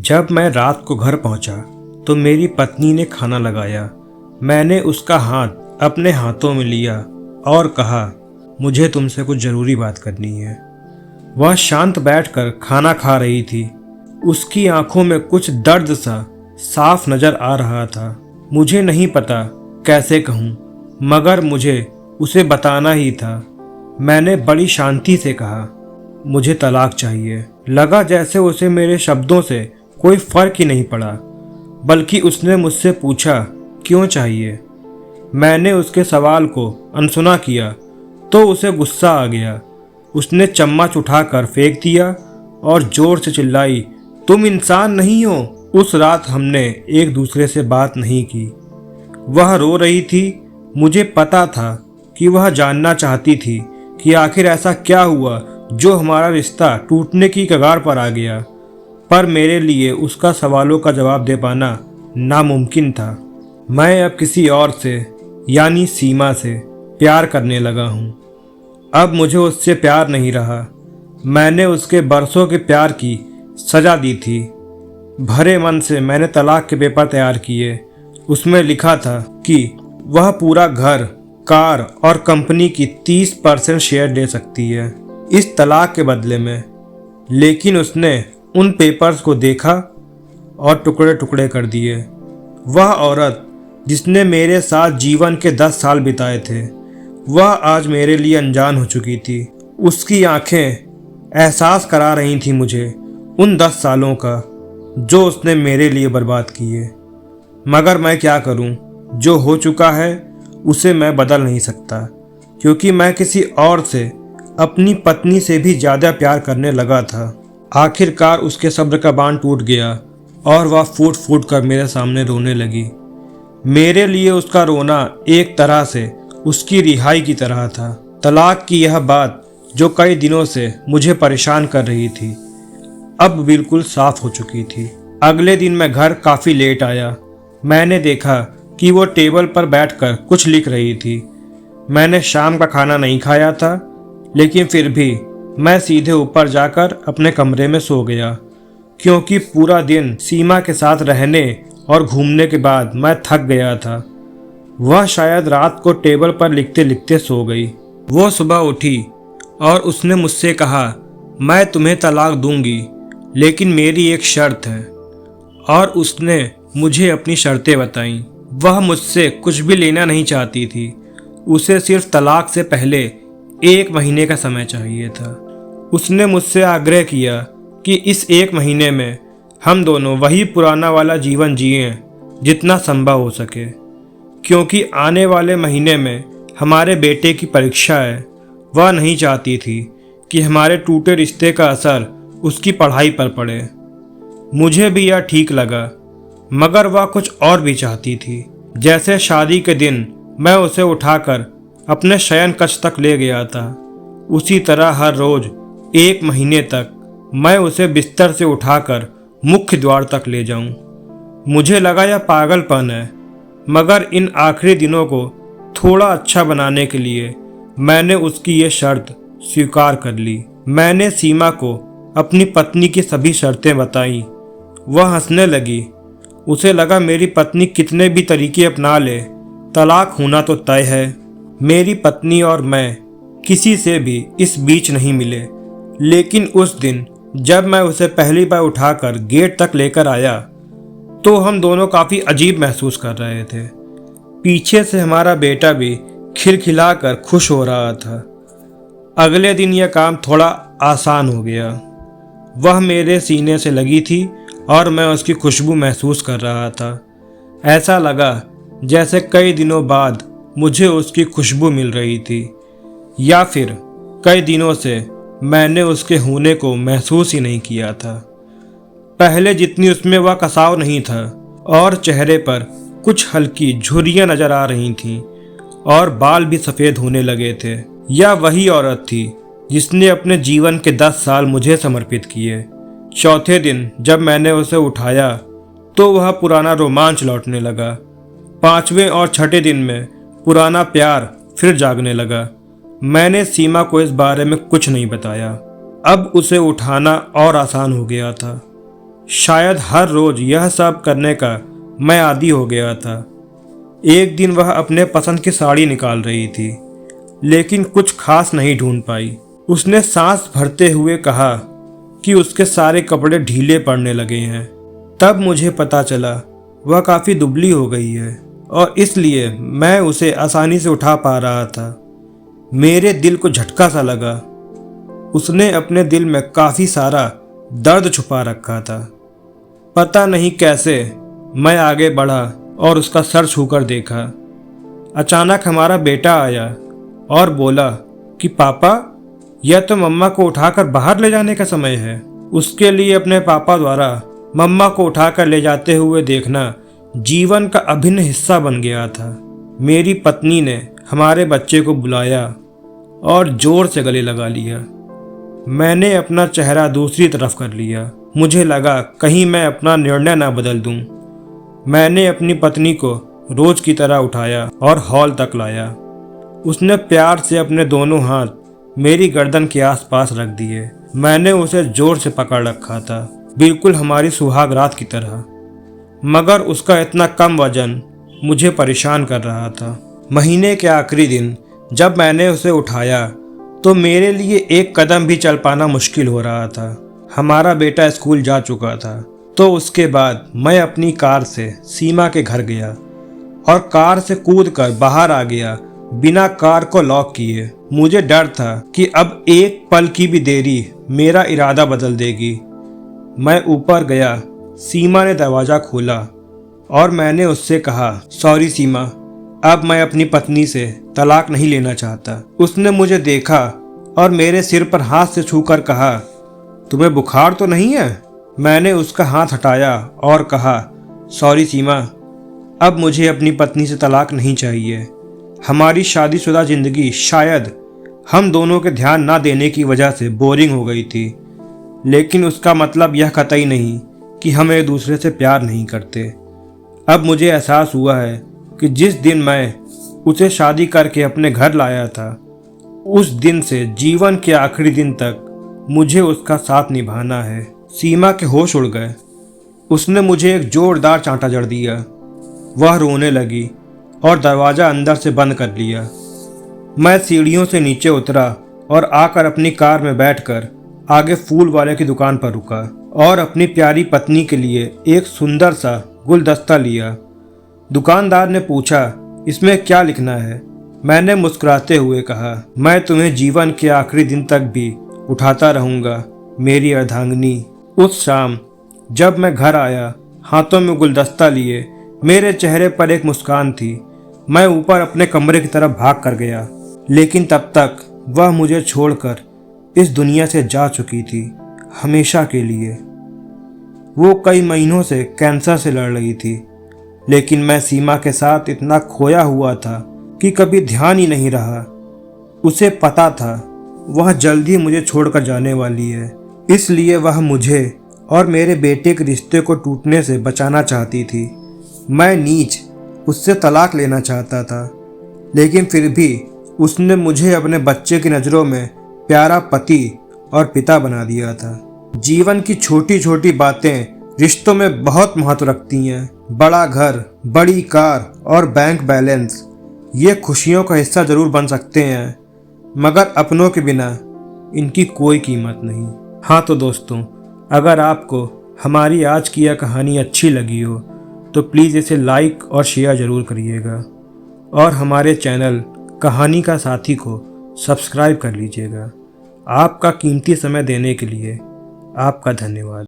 जब मैं रात को घर पहुंचा तो मेरी पत्नी ने खाना लगाया। मैंने उसका हाथ अपने हाथों में लिया और कहा, मुझे तुमसे कुछ ज़रूरी बात करनी है। वह शांत बैठकर खाना खा रही थी। उसकी आंखों में कुछ दर्द सा साफ नज़र आ रहा था। मुझे नहीं पता कैसे कहूँ, मगर मुझे उसे बताना ही था। मैंने बड़ी शांति से कहा, मुझे तलाक चाहिए। लगा जैसे उसे मेरे शब्दों से कोई फ़र्क ही नहीं पड़ा, बल्कि उसने मुझसे पूछा, क्यों चाहिए। मैंने उसके सवाल को अनसुना किया तो उसे गुस्सा आ गया। उसने चम्मच उठाकर फेंक दिया और ज़ोर से चिल्लाई, तुम इंसान नहीं हो। उस रात हमने एक दूसरे से बात नहीं की। वह रो रही थी। मुझे पता था कि वह जानना चाहती थी कि आखिर ऐसा क्या हुआ जो हमारा रिश्ता टूटने की कगार पर आ गया। पर मेरे लिए उसका सवालों का जवाब दे पाना नामुमकिन था। मैं अब किसी और से यानी सीमा से प्यार करने लगा हूँ। अब मुझे उससे प्यार नहीं रहा। मैंने उसके बरसों के प्यार की सज़ा दी थी। भरे मन से मैंने तलाक के पेपर तैयार किए। उसमें लिखा था कि वह पूरा घर, कार और कंपनी की 30% शेयर दे सकती है इस तलाक के बदले में। लेकिन उसने उन पेपर्स को देखा और टुकड़े टुकड़े कर दिए। वह औरत जिसने मेरे साथ जीवन के 10 साल बिताए थे, वह आज मेरे लिए अनजान हो चुकी थी। उसकी आंखें एहसास करा रही थी मुझे उन 10 सालों का जो उसने मेरे लिए बर्बाद किए। मगर मैं क्या करूं? जो हो चुका है उसे मैं बदल नहीं सकता, क्योंकि मैं किसी और से, अपनी पत्नी से भी ज़्यादा प्यार करने लगा था। आखिरकार उसके सब्र का बांध टूट गया और वह फूट फूट कर मेरे सामने रोने लगी। मेरे लिए उसका रोना एक तरह से उसकी रिहाई की तरह था। तलाक की यह बात जो कई दिनों से मुझे परेशान कर रही थी, अब बिल्कुल साफ हो चुकी थी। अगले दिन मैं घर काफ़ी लेट आया। मैंने देखा कि वो टेबल पर बैठकर कुछ लिख रही थी। मैंने शाम का खाना नहीं खाया था, लेकिन फिर भी मैं सीधे ऊपर जाकर अपने कमरे में सो गया, क्योंकि पूरा दिन सीमा के साथ रहने और घूमने के बाद मैं थक गया था। वह शायद रात को टेबल पर लिखते लिखते सो गई। वो सुबह उठी और उसने मुझसे कहा, मैं तुम्हें तलाक दूंगी, लेकिन मेरी एक शर्त है। और उसने मुझे अपनी शर्तें बताईं। वह मुझसे कुछ भी लेना नहीं चाहती थी। उसे सिर्फ तलाक से पहले 1 महीने का समय चाहिए था। उसने मुझसे आग्रह किया कि इस 1 महीने में हम दोनों वही पुराना वाला जीवन जिएं जितना संभव हो सके, क्योंकि आने वाले महीने में हमारे बेटे की परीक्षा है। वह नहीं चाहती थी कि हमारे टूटे रिश्ते का असर उसकी पढ़ाई पर पड़े। मुझे भी यह ठीक लगा, मगर वह कुछ और भी चाहती थी। जैसे शादी के दिन मैं उसे उठाकर अपने शयन कक्ष तक ले गया था, उसी तरह हर रोज 1 महीने तक मैं उसे बिस्तर से उठाकर मुख्य द्वार तक ले जाऊं। मुझे लगा यह पागलपन है, मगर इन आखिरी दिनों को थोड़ा अच्छा बनाने के लिए मैंने उसकी ये शर्त स्वीकार कर ली। मैंने सीमा को अपनी पत्नी की सभी शर्तें बताईं। वह हंसने लगी। उसे लगा मेरी पत्नी कितने भी तरीके अपना ले, तलाक होना तो तय है। मेरी पत्नी और मैं किसी से भी इस बीच नहीं मिले। लेकिन उस दिन जब मैं उसे पहली बार उठाकर गेट तक लेकर आया, तो हम दोनों काफ़ी अजीब महसूस कर रहे थे। पीछे से हमारा बेटा भी खिलखिलाकर खुश हो रहा था। अगले दिन यह काम थोड़ा आसान हो गया। वह मेरे सीने से लगी थी और मैं उसकी खुशबू महसूस कर रहा था। ऐसा लगा जैसे कई दिनों बाद मुझे उसकी खुशबू मिल रही थी, या फिर कई दिनों से मैंने उसके होने को महसूस ही नहीं किया था। पहले जितनी उसमें वह कसाव नहीं था, और चेहरे पर कुछ हल्की झुर्रियाँ नजर आ रही थीं और बाल भी सफ़ेद होने लगे थे। यह वही औरत थी जिसने अपने जीवन के 10 साल मुझे समर्पित किए। चौथे दिन जब मैंने उसे उठाया तो वह पुराना रोमांच लौटने लगा। 5वें और 6ठे दिन में पुराना प्यार फिर जागने लगा। मैंने सीमा को इस बारे में कुछ नहीं बताया। अब उसे उठाना और आसान हो गया था। शायद हर रोज़ यह सब करने का मैं आदी हो गया था। एक दिन वह अपने पसंद की साड़ी निकाल रही थी, लेकिन कुछ खास नहीं ढूंढ पाई। उसने सांस भरते हुए कहा कि उसके सारे कपड़े ढीले पड़ने लगे हैं। तब मुझे पता चला वह काफ़ी दुबली हो गई है और इसलिए मैं उसे आसानी से उठा पा रहा था। मेरे दिल को झटका सा लगा। उसने अपने दिल में काफ़ी सारा दर्द छुपा रखा था। पता नहीं कैसे मैं आगे बढ़ा और उसका सर छूकर देखा। अचानक हमारा बेटा आया और बोला कि पापा, यह तो मम्मा को उठाकर बाहर ले जाने का समय है। उसके लिए अपने पापा द्वारा मम्मा को उठाकर ले जाते हुए देखना जीवन का अभिन्न हिस्सा बन गया था। मेरी पत्नी ने हमारे बच्चे को बुलाया और जोर से गले लगा लिया। मैंने अपना चेहरा दूसरी तरफ कर लिया। मुझे लगा कहीं मैं अपना निर्णय ना बदल दूं। मैंने अपनी पत्नी को रोज की तरह उठाया और हॉल तक लाया। उसने प्यार से अपने दोनों हाथ मेरी गर्दन के आसपास रख दिए। मैंने उसे जोर से पकड़ रखा था, बिल्कुल हमारी सुहाग रात की तरह। मगर उसका इतना कम वजन मुझे परेशान कर रहा था। महीने के आखिरी दिन जब मैंने उसे उठाया तो मेरे लिए एक कदम भी चल पाना मुश्किल हो रहा था। हमारा बेटा स्कूल जा चुका था, तो उसके बाद मैं अपनी कार से सीमा के घर गया और कार से कूदकर बाहर आ गया बिना कार को लॉक किए। मुझे डर था कि अब एक पल की भी देरी मेरा इरादा बदल देगी। मैं ऊपर गया। सीमा ने दरवाज़ा खोला और मैंने उससे कहा, सॉरी सीमा, अब मैं अपनी पत्नी से तलाक नहीं लेना चाहता। उसने मुझे देखा और मेरे सिर पर हाथ से छूकर कहा, तुम्हें बुखार तो नहीं है? मैंने उसका हाथ हटाया और कहा, सॉरी सीमा, अब मुझे अपनी पत्नी से तलाक नहीं चाहिए। हमारी शादीशुदा ज़िंदगी शायद हम दोनों के ध्यान ना देने की वजह से बोरिंग हो गई थी, लेकिन उसका मतलब यह कतई नहीं कि हम एक दूसरे से प्यार नहीं करते। अब मुझे एहसास हुआ है कि जिस दिन मैं उसे शादी करके अपने घर लाया था, उस दिन से जीवन के आखिरी दिन तक मुझे उसका साथ निभाना है। सीमा के होश उड़ गए। उसने मुझे एक जोरदार चांटा जड़ दिया। वह रोने लगी और दरवाज़ा अंदर से बंद कर लिया। मैं सीढ़ियों से नीचे उतरा और आकर अपनी कार में बैठकर आगे फूल वाले की दुकान पर रुका और अपनी प्यारी पत्नी के लिए एक सुंदर सा गुलदस्ता लिया। दुकानदार ने पूछा, इसमें क्या लिखना है? मैंने मुस्कुराते हुए कहा, मैं तुम्हें जीवन के आखिरी दिन तक भी उठाता रहूँगा मेरी अर्धांगिनी। उस शाम जब मैं घर आया, हाथों में गुलदस्ता लिए, मेरे चेहरे पर एक मुस्कान थी। मैं ऊपर अपने कमरे की तरफ भाग कर गया, लेकिन तब तक वह मुझे छोड़कर इस दुनिया से जा चुकी थी, हमेशा के लिए। वो कई महीनों से कैंसर से लड़ रही थी, लेकिन मैं सीमा के साथ इतना खोया हुआ था कि कभी ध्यान ही नहीं रहा। उसे पता था वह जल्द ही मुझे छोड़कर जाने वाली है, इसलिए वह मुझे और मेरे बेटे के रिश्ते को टूटने से बचाना चाहती थी। मैं नीच उससे तलाक लेना चाहता था, लेकिन फिर भी उसने मुझे अपने बच्चे की नज़रों में प्यारा पति और पिता बना दिया था। जीवन की छोटी छोटी बातें रिश्तों में बहुत महत्व रखती हैं। बड़ा घर, बड़ी कार और बैंक बैलेंस ये खुशियों का हिस्सा ज़रूर बन सकते हैं, मगर अपनों के बिना इनकी कोई कीमत नहीं। हाँ तो दोस्तों, अगर आपको हमारी आज की यह कहानी अच्छी लगी हो तो प्लीज़ इसे लाइक और शेयर ज़रूर करिएगा और हमारे चैनल कहानी का साथी को सब्सक्राइब कर लीजिएगा। आपका कीमती समय देने के लिए आपका धन्यवाद।